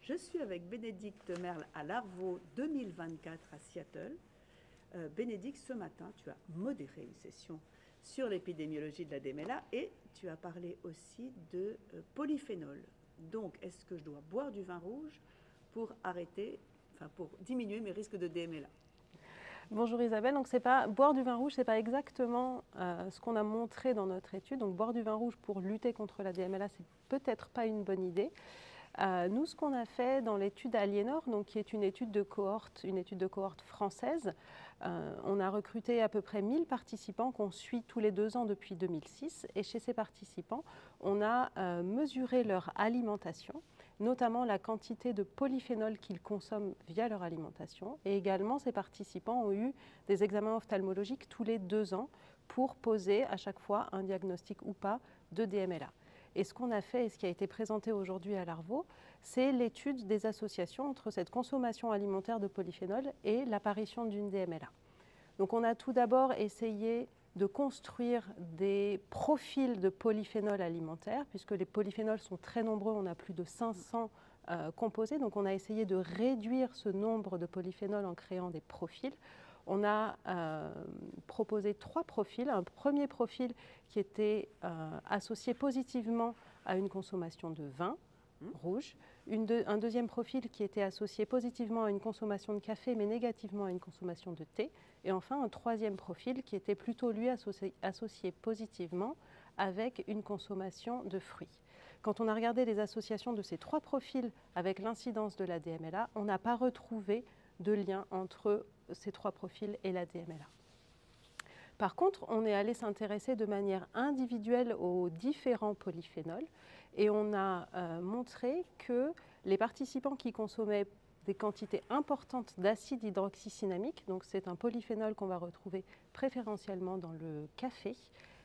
Je suis avec Bénédicte Merle à l'Arvo 2024 à Seattle. Bénédicte, ce matin, tu as modéré une session sur l'épidémiologie de la DMLA et tu as parlé aussi de polyphénol. Donc, est-ce que je dois boire du vin rouge pour pour diminuer mes risques de DMLA? Bonjour Isabelle, donc c'est pas boire du vin rouge, c'est pas exactement ce qu'on a montré dans notre étude. Donc boire du vin rouge pour lutter contre la DMLA, c'est peut-être pas une bonne idée. Nous, ce qu'on a fait dans l'étude Aliénor, donc qui est une étude de cohorte française, on a recruté à peu près 1000 participants qu'on suit tous les 2 ans depuis 2006. Et chez ces participants, on a mesuré leur alimentation, notamment la quantité de polyphénol qu'ils consomment via leur alimentation. Et également, ces participants ont eu des examens ophtalmologiques tous les 2 ans pour poser à chaque fois un diagnostic ou pas de DMLA. Et ce qu'on a fait et ce qui a été présenté aujourd'hui à l'Arvo, c'est l'étude des associations entre cette consommation alimentaire de polyphénol et l'apparition d'une DMLA. Donc on a tout d'abord essayé de construire des profils de polyphénol alimentaire, puisque les polyphénols sont très nombreux, on a plus de 500 composés, donc on a essayé de réduire ce nombre de polyphénols en créant des profils. On a proposé 3 profils. Un premier profil qui était associé positivement à une consommation de vin rouge, un deuxième profil qui était associé positivement à une consommation de café mais négativement à une consommation de thé, et enfin un troisième profil qui était plutôt lui associé positivement avec une consommation de fruits. Quand on a regardé les associations de ces 3 profils avec l'incidence de la DMLA, on n'a pas retrouvé de lien entre ces 3 profils et la DMLA. Par contre, on est allé s'intéresser de manière individuelle aux différents polyphénols et on a montré que les participants qui consommaient des quantités importantes d'acide hydroxycinnamique, donc c'est un polyphénol qu'on va retrouver préférentiellement dans le café,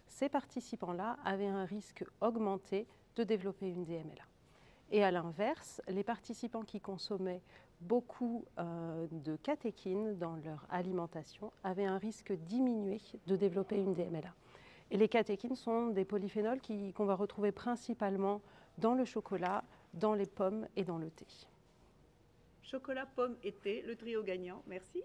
ces participants-là avaient un risque augmenté de développer une DMLA. Et à l'inverse, les participants qui consommaient beaucoup de catéchines dans leur alimentation avaient un risque diminué de développer une DMLA. Et les catéchines sont des polyphénols qu'on va retrouver principalement dans le chocolat, dans les pommes et dans le thé. Chocolat, pomme et thé, le trio gagnant. Merci.